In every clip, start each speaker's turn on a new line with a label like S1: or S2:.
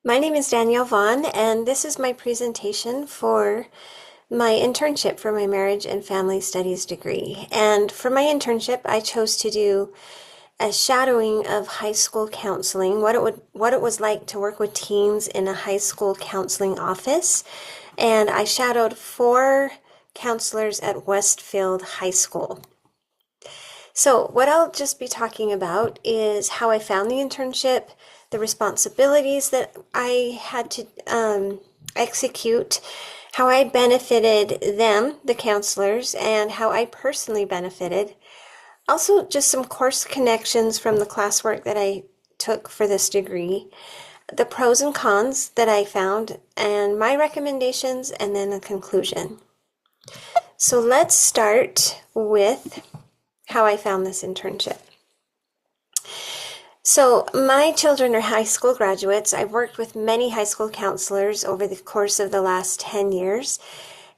S1: My name is Danielle Vaughn, and this is my presentation for my internship for my marriage and family studies degree. And for my internship, I chose to do a shadowing of high school counseling, what it was like to work with teens in a high school counseling office. And I shadowed four counselors at Westfield High School. So, what I'll just be talking about is how I found the internship, the responsibilities that I had to execute, how I benefited them, the counselors, and how I personally benefited. Also, just some course connections from the classwork that I took for this degree, the pros and cons that I found, and my recommendations, and then a conclusion. So, let's start with how I found this internship. So, my children are high school graduates. I've worked with many high school counselors over the course of the last 10 years,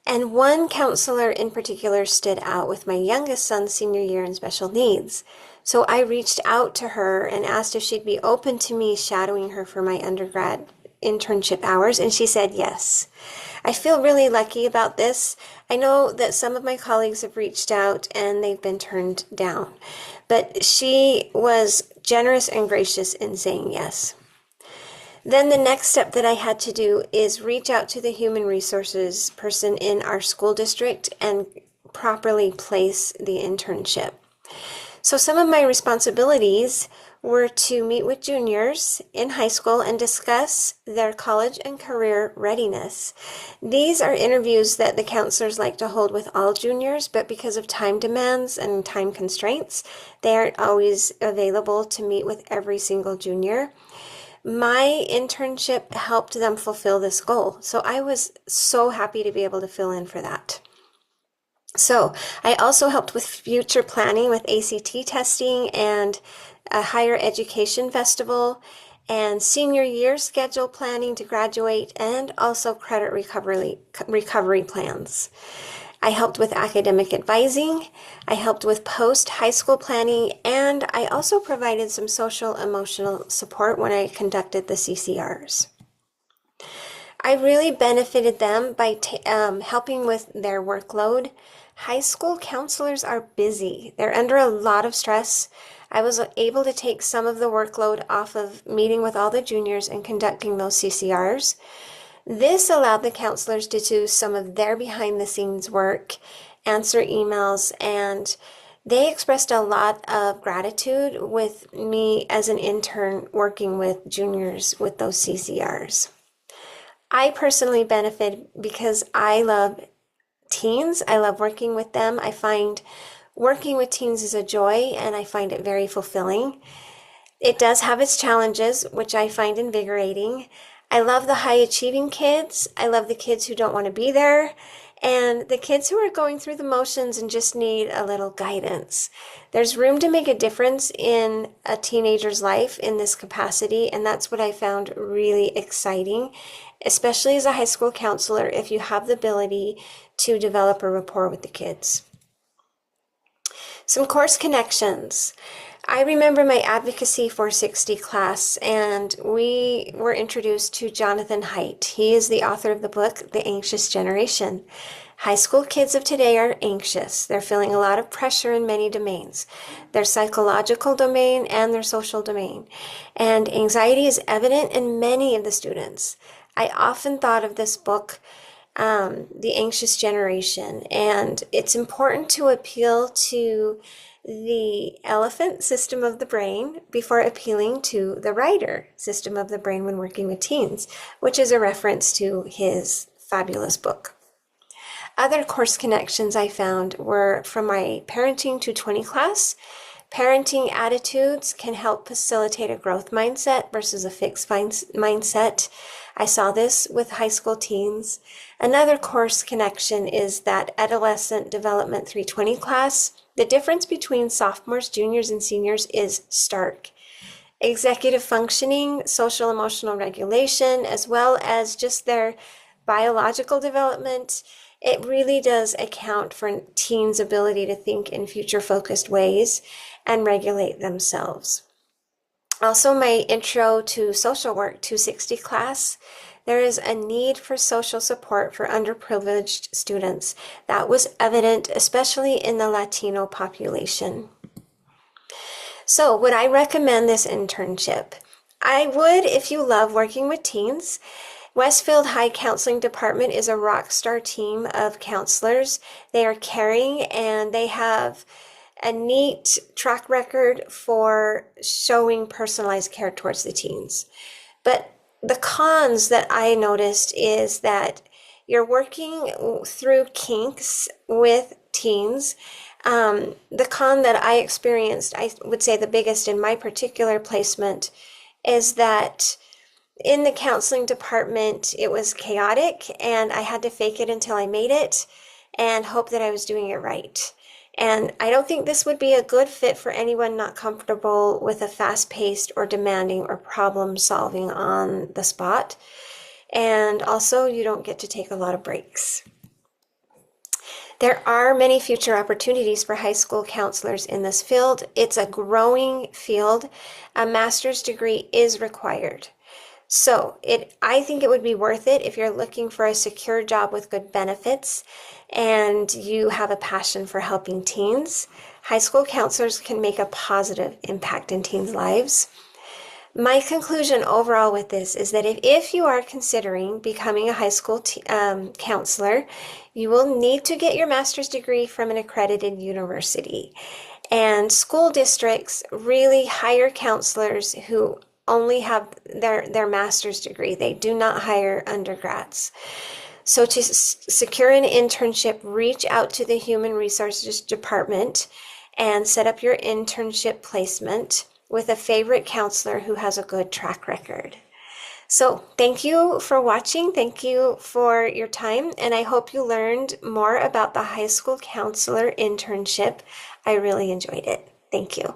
S1: and one counselor in particular stood out with my youngest son's senior year in special needs. So, I reached out to her and asked if she'd be open to me shadowing her for my undergrad internship hours, and she said yes. I feel really lucky about this. I know that some of my colleagues have reached out and they've been turned down, but she was generous and gracious in saying yes. Then the next step that I had to do is reach out to the human resources person in our school district and properly place the internship. So some of my responsibilities were to meet with juniors in high school and discuss their college and career readiness. These are interviews that the counselors like to hold with all juniors, but because of time demands and time constraints, they aren't always available to meet with every single junior. My internship helped them fulfill this goal, so I was so happy to be able to fill in for that. So I also helped with future planning with ACT testing and a higher education festival and senior year schedule planning to graduate and also credit recovery plans. I helped with academic advising, I helped with post-high school planning, and I also provided some social emotional support when I conducted the CCRs. I really benefited them by helping with their workload. High school counselors are busy. They're under a lot of stress. I was able to take some of the workload off of meeting with all the juniors and conducting those CCRs. This allowed the counselors to do some of their behind the scenes work, answer emails, and they expressed a lot of gratitude with me as an intern working with juniors with those CCRs. I personally benefit because I love teens. I love working with them. I find working with teens is a joy and I find it very fulfilling. It does have its challenges, which I find invigorating. I love the high achieving kids. I love the kids who don't want to be there and the kids who are going through the motions and just need a little guidance. There's room to make a difference in a teenager's life in this capacity, and that's what I found really exciting, especially as a high school counselor, if you have the ability to develop a rapport with the kids. Some course connections. I remember my Advocacy 460 class, and we were introduced to Jonathan Haidt. He is the author of the book, The Anxious Generation. High school kids of today are anxious. They're feeling a lot of pressure in many domains, their psychological domain and their social domain. And anxiety is evident in many of the students. I often thought of this book, The Anxious Generation, and it's important to appeal to the elephant system of the brain before appealing to the rider system of the brain when working with teens, which is a reference to his fabulous book. Other course connections I found were from my Parenting 220 class. Parenting attitudes can help facilitate a growth mindset versus a fixed mindset. I saw this with high school teens. Another course connection is that Adolescent Development 320 class. The difference between sophomores, juniors, and seniors is stark. Executive functioning, social emotional regulation, as well as just their biological development, it really does account for teens' ability to think in future-focused ways and regulate themselves. Also, my Intro to Social Work 260 class, there is a need for social support for underprivileged students. That was evident, especially in the Latino population. So, would I recommend this internship? I would if you love working with teens. Westfield High Counseling Department is a rock star team of counselors. They are caring and they have a neat track record for showing personalized care towards the teens. But the cons that I noticed is that you're working through kinks with teens. The con that I experienced, I would say the biggest in my particular placement, is that in the counseling department, it was chaotic and I had to fake it until I made it and hope that I was doing it right. And I don't think this would be a good fit for anyone not comfortable with a fast-paced or demanding or problem-solving on the spot. And also, you don't get to take a lot of breaks. There are many future opportunities for high school counselors in this field. It's a growing field. A master's degree is required. So I think it would be worth it if you're looking for a secure job with good benefits and you have a passion for helping teens. High school counselors can make a positive impact in teens' lives. My conclusion overall with this is that if you are considering becoming a high school counselor, you will need to get your master's degree from an accredited university. And school districts really hire counselors who only have their master's degree. They do not hire undergrads. So to secure an internship, reach out to the Human Resources Department and set up your internship placement with a favorite counselor who has a good track record. So thank you for watching. Thank you for your time. And I hope you learned more about the high school counselor internship. I really enjoyed it. Thank you.